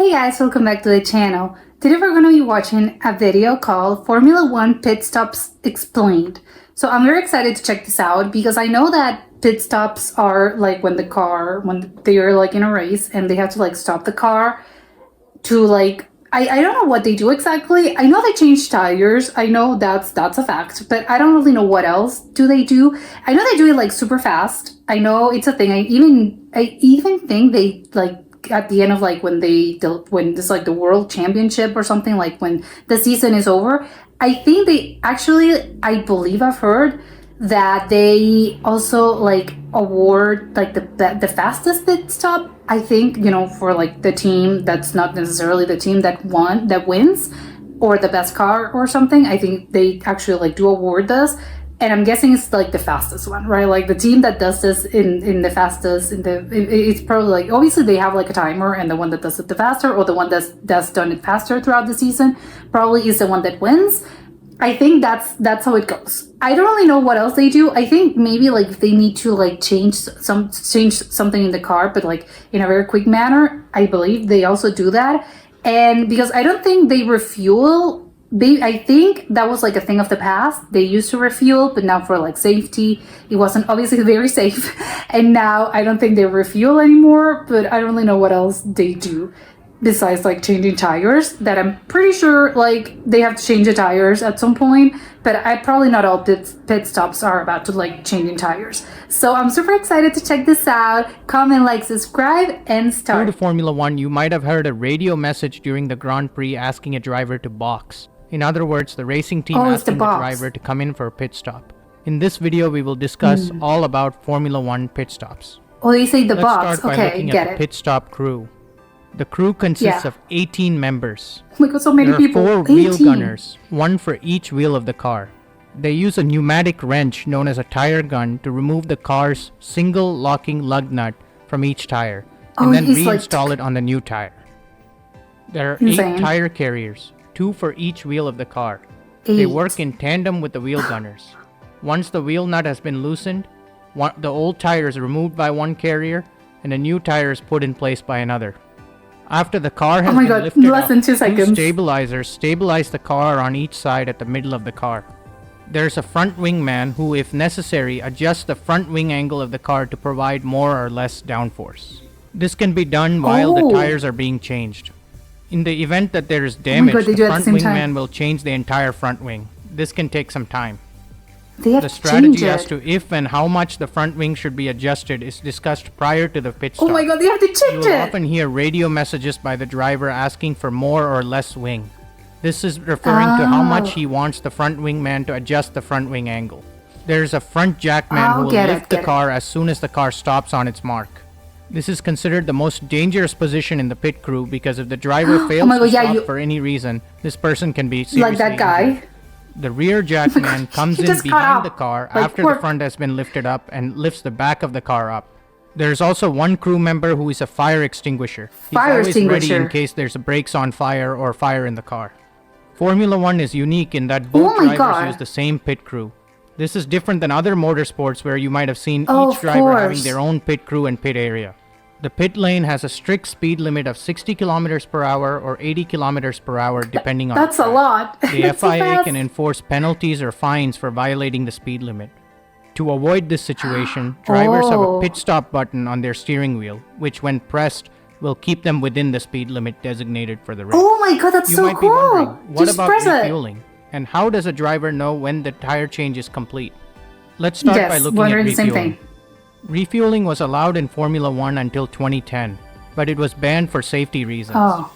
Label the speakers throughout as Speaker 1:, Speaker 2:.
Speaker 1: Hey guys, welcome back to the channel. Today we're going to be watching a video called Formula 1 Pit Stops Explained. So I'm very excited to check this out because I know that pit stops are like when they're like in a race and they have to like stop the car to like, I don't know what they do exactly. I know they change tires. I know that's a fact, but I don't really know what else do they do. I know they do it like super fast. I know it's a thing. I even think they like at the end of like when this like the world championship or something, like when the season is over, I think they actually, I believe I've heard that they also like award like the fastest pit stop, I think, for like the team that's not necessarily the team that wins, or the best car or something. I think they actually like do award this. And I'm guessing it's like the fastest one, right? Like the team that does this in the fastest, it's probably like, obviously they have like a timer, and the one that does it the faster, or the one that's done it faster throughout the season, probably is the one that wins. I think that's how it goes. I don't really know what else they do. I think maybe like if they need to like change something in the car, but like in a very quick manner, I believe they also do that. And because I don't think they refuel. I think that was like a thing of the past. They used to refuel, but now for like safety, it wasn't obviously very safe. And now I don't think they refuel anymore, but I don't really know what else they do besides like changing tires, that I'm pretty sure like they have to change the tires at some point, but probably not all pit stops are about to like changing tires. So I'm super excited to check this out. Comment, like, subscribe, and start.
Speaker 2: Due to Formula 1, you might have heard a radio message during the Grand Prix asking a driver to box. In other words, the racing team asking the driver to come in for a pit stop. In this video, we will discuss all about Formula 1 pit stops.
Speaker 1: Oh, you say the box.
Speaker 2: Let's start by looking at the pit stop crew. The crew consists of 18 members.
Speaker 1: Oh my God, so many people.
Speaker 2: There are 4 wheel gunners, one for each wheel of the car. They use a pneumatic wrench known as a tire gun to remove the car's single locking lug nut from each tire, and then reinstall it on the new tire. There are 8 tire carriers, 2 for each wheel of the car.
Speaker 1: 8.
Speaker 2: They work in tandem with the wheel gunners. Once the wheel nut has been loosened, the old tire is removed by one carrier and a new tire is put in place by another. After the car has been lifted up, 2 stabilizers stabilize the car on each side at the middle of the car. There's a front wing man who, if necessary, adjusts the front wing angle of the car to provide more or less downforce. This can be done while the tires are being changed. In the event that there is damage, the front wing man will change the entire front wing. This can take some time. The strategy as to if and how much the front wing should be adjusted is discussed prior to the pit stop.
Speaker 1: Oh my God, they have to change it!
Speaker 2: You will often hear radio messages by the driver asking for more or less wing. This is referring to how much he wants the front wing man to adjust the front wing angle. There's a front jack man who will lift the car as soon as the car stops on its mark. This is considered the most dangerous position in the pit crew because if the driver fails to stop for any reason, this person can be seriously
Speaker 1: like that guy.
Speaker 2: injured. The rear jack man comes in behind the car after the front has been lifted up and lifts the back of the car up. There's also one crew member who is a fire extinguisher. He's always ready in case there's a brakes on fire or fire in the car. Formula 1 is unique in that both drivers use the same pit crew. This is different than other motorsports where you might have seen each driver having their own pit crew and pit area. The pit lane has a strict speed limit of 60 kilometers per hour or 80 kilometers per hour depending on
Speaker 1: That's a lot.
Speaker 2: The FIA can enforce penalties or fines for violating the speed limit. To avoid this situation, drivers have a pit stop button on their steering wheel, which when pressed will keep them within the speed limit designated for the race.
Speaker 1: Oh my God, that's so cool!
Speaker 2: You might be wondering, what about refueling? And how does a driver know when the tire change is complete? Let's start by looking at refueling. Refueling was allowed in Formula 1 until 2010, but it was banned for safety reasons.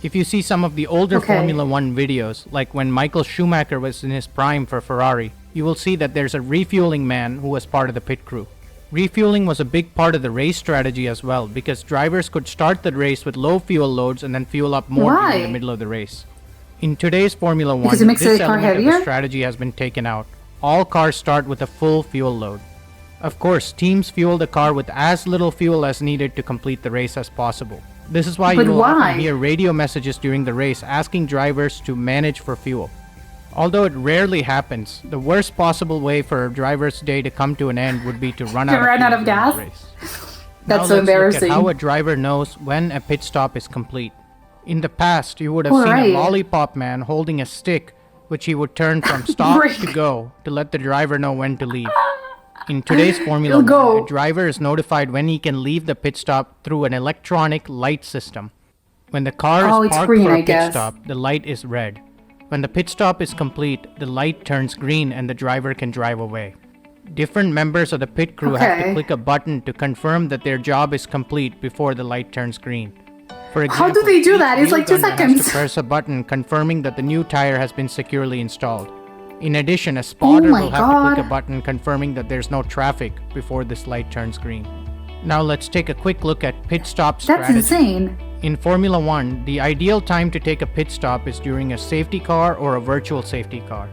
Speaker 2: If you see some of the older Formula 1 videos, like when Michael Schumacher was in his prime for Ferrari, you will see that there's a refueling man who was part of the pit crew. Refueling was a big part of the race strategy as well, because drivers could start the race with low fuel loads and then fuel up more in the middle of the race. In today's Formula 1, this element of the strategy has been taken out. All cars start with a full fuel load. Of course, teams fuel the car with as little fuel as needed to complete the race as possible. This is why you will often hear radio messages during the race asking drivers to manage for fuel. Although it rarely happens, the worst possible way for a driver's day to come to an end would be to run out of gas.
Speaker 1: That's so embarrassing.
Speaker 2: Look at how a driver knows when a pit stop is complete. In the past, you would have seen a lollipop man holding a stick, which he would turn from stop to go to let the driver know when to leave. In today's Formula 1, a driver is notified when he can leave the pit stop through an electronic light system. When the car is parked for a pit stop, the light is red. When the pit stop is complete, the light turns green and the driver can drive away. Different members of the pit crew have to click a button to confirm that their job is complete before the light turns green. For example,
Speaker 1: how do they do that? It's like 2 seconds.
Speaker 2: Has to press a button confirming that the new tire has been securely installed. In addition, a spotter will have to click a button confirming that there's no traffic before this light turns green. Now let's take a quick look at pit stop strategy.
Speaker 1: That's insane.
Speaker 2: In Formula 1, the ideal time to take a pit stop is during a safety car or a virtual safety car.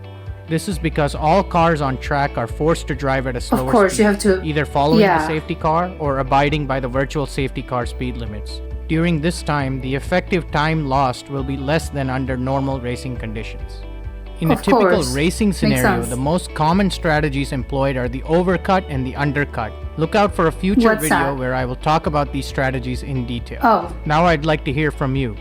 Speaker 2: This is because all cars on track are forced to drive at a slower speed.
Speaker 1: Of course, you have to...
Speaker 2: either following the safety car or abiding by the virtual safety car speed limits. During this time, the effective time lost will be less than under normal racing conditions. In a typical racing scenario, the most common strategies employed are the overcut and the undercut. Look out for a future video where I will talk about these strategies in detail. Now I'd like to hear from you.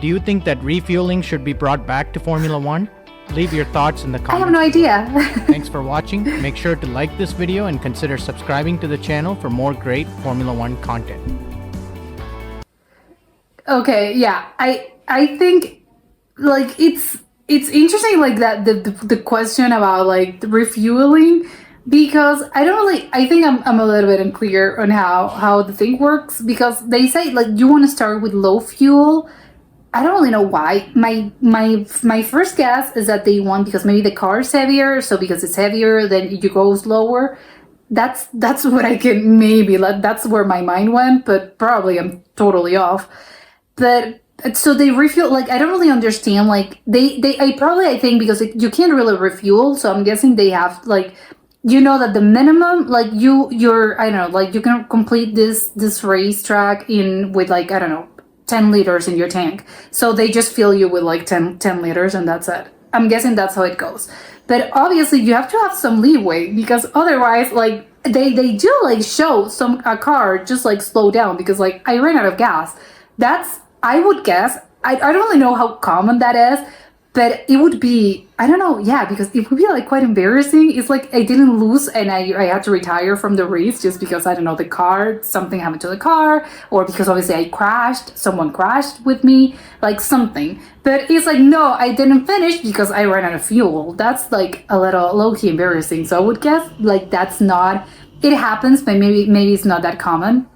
Speaker 2: Do you think that refueling should be brought back to Formula 1? Leave your thoughts in the comments.
Speaker 1: I have no idea.
Speaker 2: Thanks for watching. Make sure to like this video and consider subscribing to the channel for more great Formula 1 content.
Speaker 1: Okay, yeah. I think like it's interesting like that the question about like the refueling, because I think I'm a little bit unclear on how the thing works, because they say like you want to start with low fuel. I don't really know why. My first guess is that they want, because maybe the car is heavier, so because it's heavier then you go slower. That's what I can maybe, that's where my mind went, but probably I'm totally off. But so they refuel, like I don't really understand, like I think because you can't really refuel, so I'm guessing they have like, you know, that the minimum, like you're I don't know, like you can complete this racetrack with like, I don't know, 10 liters in your tank. So they just fill you with like 10 liters and that's it. I'm guessing that's how it goes. But obviously you have to have some leeway, because otherwise like they do like show a car just like slow down because like I ran out of gas. That's, I would guess, I don't really know how common that is, but it would be, I don't know, yeah, because it would be like quite embarrassing. It's like I didn't lose and I had to retire from the race just because, I don't know, something happened to the car, or because obviously I crashed, someone crashed with me, like something. But it's like, no, I didn't finish because I ran out of fuel. That's like a little low-key embarrassing. So I would guess like that's not, it happens, but maybe it's not that common.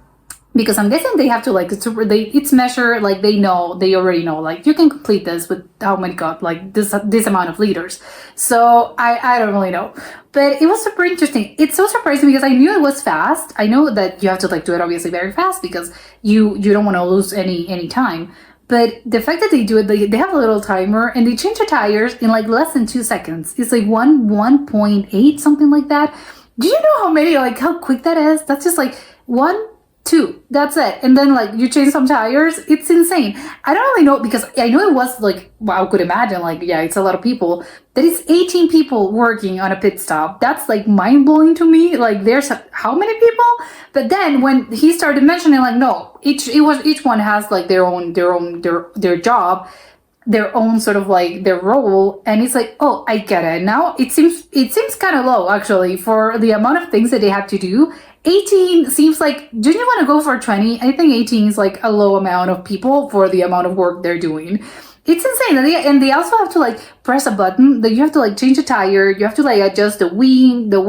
Speaker 1: Because I'm guessing they have to like, it's measured, like they already know, like you can complete this with how many like this amount of liters. So I don't really know, but it was super interesting. It's so surprising because I knew it was fast. I know that you have to like do it obviously very fast because you don't want to lose any time. But the fact that they do it, they have a little timer and they change the tires in like less than 2 seconds. It's like 1.8, something like that. Do you know how quick that is? That's just like 1, 2, that's it. And then like you change some tires. It's insane. I don't really know, because I know it was like, well, I could imagine like, yeah, it's a lot of people. That is 18 people working on a pit stop. That's like mind blowing to me. Like there's how many people? But then when he started mentioning like, no, each one has like their job, their own sort of like their role, and it's like, oh, I get it now. It seems kind of low actually for the amount of things that they have to do. 18 seems like, do you want to go for 20? I think 18 is like a low amount of people for the amount of work they're doing. It's insane. And they also have to like press a button that you have to like change a tire. You have to like adjust the wing, the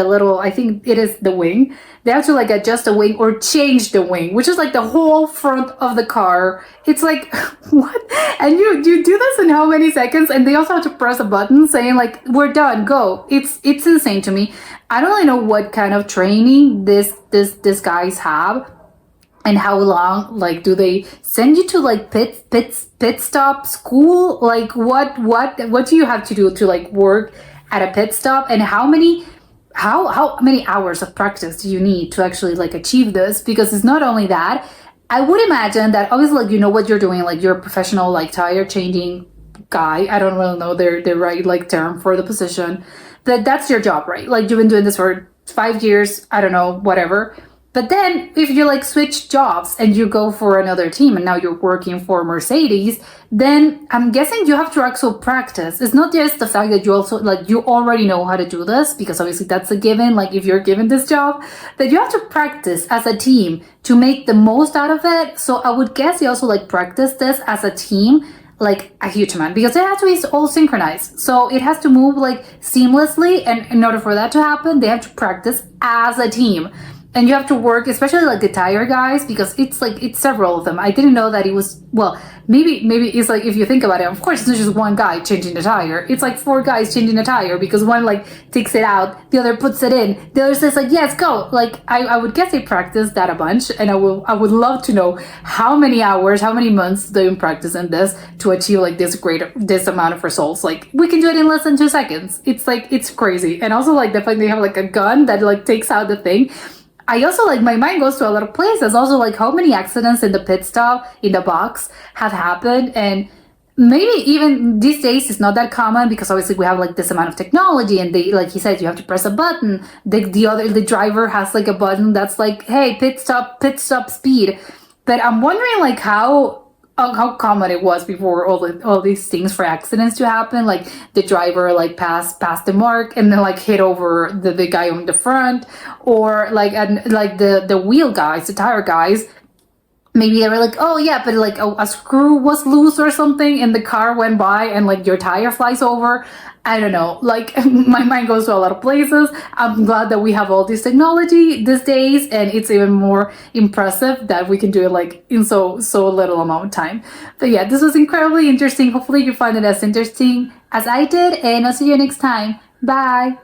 Speaker 1: little, I think it is the wing. They have to like adjust the wing or change the wing, which is like the whole front of the car. It's like, what? And you do this in how many seconds? And they also have to press a button saying like, we're done, go. It's insane to me. I don't really know what kind of training this guys have. And how long, like, do they send you to like pit stop school? Like, what do you have to do to like work at a pit stop? And how many hours of practice do you need to actually like achieve this? Because it's not only that. I would imagine that obviously, like, you know what you're doing, like you're a professional like tire changing guy. I don't really know the right like term for the position, but that's your job, right? Like you've been doing this for 5 years. I don't know, whatever. But then if you like switch jobs and you go for another team and now you're working for Mercedes, then I'm guessing you have to also practice. It's not just the fact that you also like you already know how to do this, because obviously that's a given. Like if you're given this job, that you have to practice as a team to make the most out of it. So I would guess you also like practice this as a team like a huge amount, because it has to be all synchronized. So it has to move like seamlessly, and in order for that to happen, they have to practice as a team. And you have to work, especially like the tire guys, because it's several of them. I didn't know that it was, well, maybe it's like, if you think about it, of course it's not just one guy changing the tire. It's like 4 guys changing the tire, because one like takes it out, the other puts it in, the other says like, yes, go. Like I would guess they practice that a bunch, and I would love to know how many hours, how many months they've been practicing this to achieve like this amount of results. Like we can do it in less than 2 seconds. It's like, it's crazy. And also like the fact they have like a gun that like takes out the thing. I also like, my mind goes to a lot of places. Also like how many accidents in the pit stop, in the box, have happened. And maybe even these days it's not that common, because obviously we have like this amount of technology, and they, like he said, you have to press a button. The driver has like a button that's like, hey, pit stop speed. But I'm wondering like how common it was before all these things for accidents to happen, like the driver like passed the mark and then like hit over the guy on the front, or like the wheel guys, the tire guys, maybe they were like, oh yeah, but like a screw was loose or something and the car went by and like your tire flies over. I don't know, like my mind goes to a lot of places. I'm glad that we have all this technology these days, and it's even more impressive that we can do it like in so little amount of time. But yeah, this was incredibly interesting. Hopefully you find it as interesting as I did, and I'll see you next time. Bye.